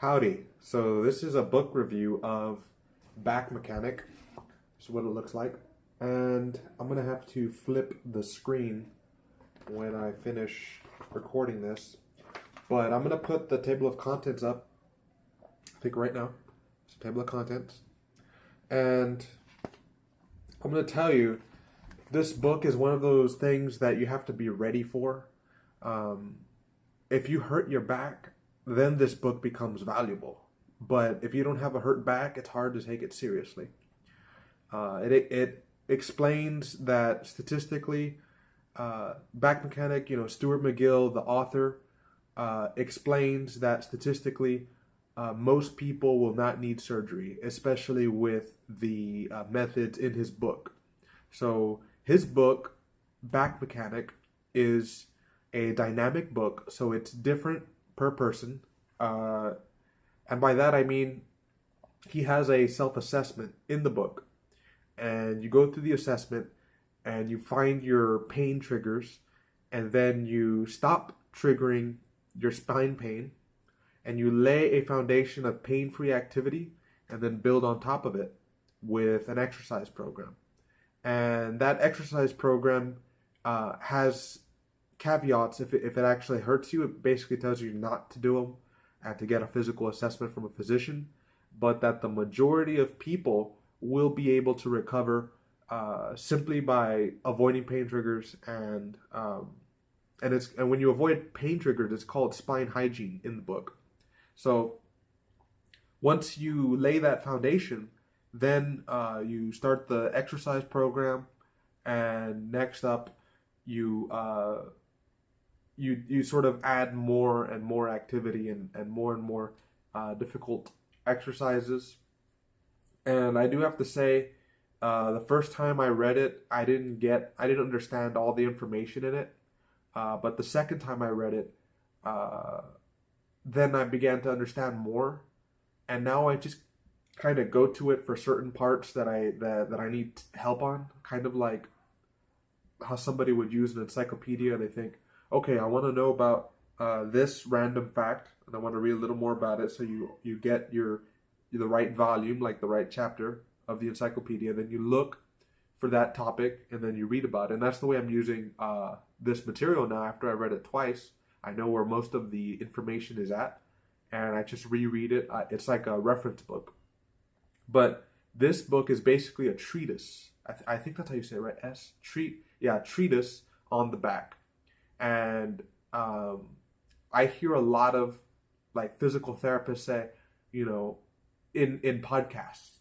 Howdy. So this is a book review of Back Mechanic. This is what it looks like. And I'm going to have to flip the screen when I finish recording this. But I'm going to put the table of contents up, I think right now. It's a table of contents. And I'm going to tell you, this book is one of those things that you have to be ready for. If you hurt your back, then this book becomes valuable. But if you don't have a hurt back, it's hard to take it seriously. It explains that statistically, Back Mechanic, Stuart McGill, the author, explains that statistically, most people will not need surgery, especially with the methods in his book. So his book, Back Mechanic, is a dynamic book, so it's different per person. And by that I mean he has a self-assessment in the book. And you go through the assessment and you find your pain triggers, and then you stop triggering your spine pain, and you lay a foundation of pain-free activity and then build on top of it with an exercise program. And that exercise program has caveats. If it actually hurts you, it basically tells you not to do them and to get a physical assessment from a physician, but that the majority of people will be able to recover simply by avoiding pain triggers, and when you avoid pain triggers, it's called spine hygiene in the book. So once you lay that foundation, then you start the exercise program, and next up you sort of add more and more activity and more difficult exercises. And I do have to say, the first time I read it, I didn't understand all the information in it. But the second time I read it, then I began to understand more. And now I just kind of go to it for certain parts that I need help on. Kind of like how somebody would use an encyclopedia. They think, okay, I want to know about this random fact, and I want to read a little more about it. So you get the right volume, like the right chapter of the encyclopedia. Then you look for that topic, and then you read about it. And that's the way I'm using this material now. After I read it twice, I know where most of the information is at, and I just reread it. It's like a reference book. But this book is basically a treatise. I think that's how you say it, right? Treatise on the back. And I hear a lot of like physical therapists say, in podcasts,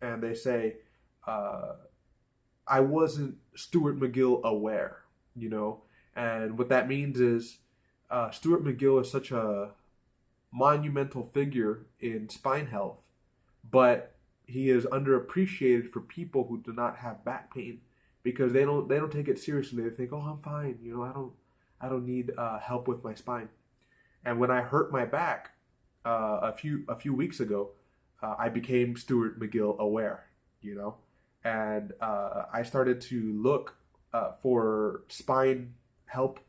and they say, I wasn't Stuart McGill aware, and what that means is Stuart McGill is such a monumental figure in spine health, but he is underappreciated for people who do not have back pain, because they don't take it seriously. They think, oh, I'm fine, I don't need help with my spine. And when I hurt my back a few weeks ago, I became Stuart McGill aware, and I started to look for spine help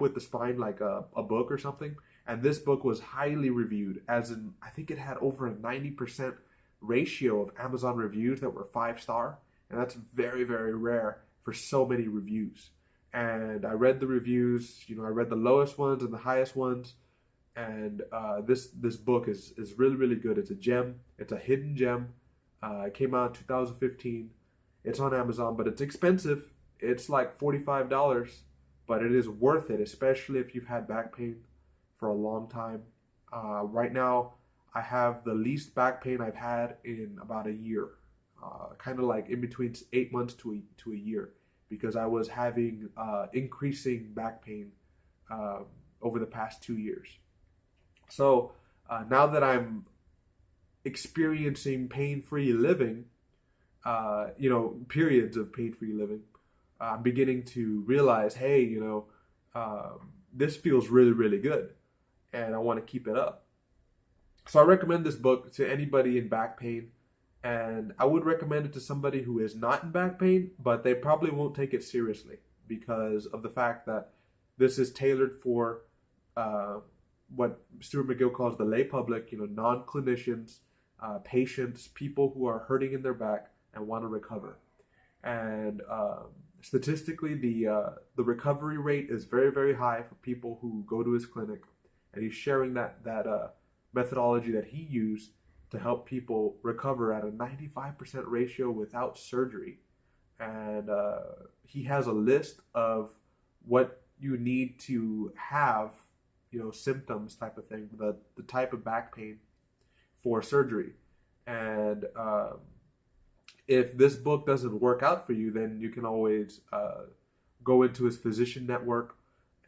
with the spine, like a book or something. And this book was highly reviewed, as in I think it had over a 90% ratio of Amazon reviews that were 5-star, and that's very, very rare for so many reviews. And I read the reviews, I read the lowest ones and the highest ones, and this book is really, really good. It's a gem. It's a hidden gem. It came out in 2015. It's on Amazon, but it's expensive. It's like $45, but it is worth it, especially if you've had back pain for a long time. Right now, I have the least back pain I've had in about a year, kind of like in between 8 months to a year, because I was having increasing back pain over the past 2 years. So now that experiencing pain-free living, periods of pain-free living, I'm beginning to realize, hey, this feels really, really good, and I want to keep it up. So I recommend this book to anybody in back pain, and I would recommend it to somebody who is not in back pain, but they probably won't take it seriously because of the fact that this is tailored for what Stuart McGill calls the lay public, non-clinicians, patients, people who are hurting in their back and want to recover. And statistically, the recovery rate is very, very high for people who go to his clinic, and he's sharing that methodology that he used to help people recover at a 95% ratio without surgery. And he has a list of what you need to have, symptoms type of thing, the type of back pain for surgery. And if this book doesn't work out for you, then you can always go into his physician network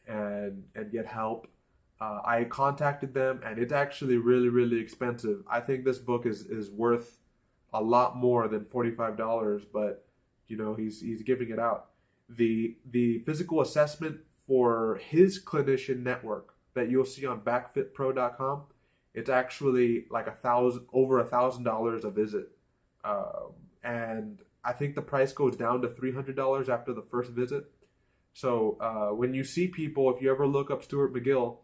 and get help. I contacted them, and it's actually really, really expensive. I think this book is worth a lot more than $45, but he's giving it out. The physical assessment for his clinician network that you'll see on backfitpro.com, it's actually like over $1,000 a visit. And I think the price goes down to $300 after the first visit. So when you see people, if you ever look up Stuart McGill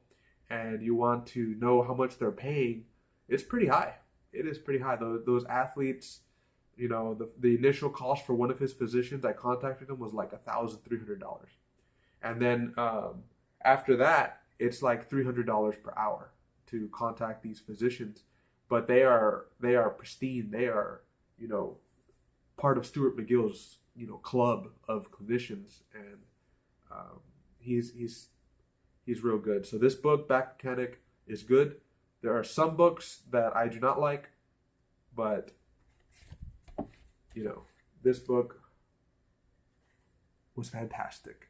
and you want to know how much they're paying, it's pretty high. It is pretty high. Those athletes, the initial cost for one of his physicians, I contacted him, was like $1,300. And then after that, it's like $300 per hour to contact these physicians. But they are pristine. They are, part of Stuart McGill's, club of clinicians, and he's real good. So this book, Back Mechanic, is good. There are some books that I do not like, but this book was fantastic.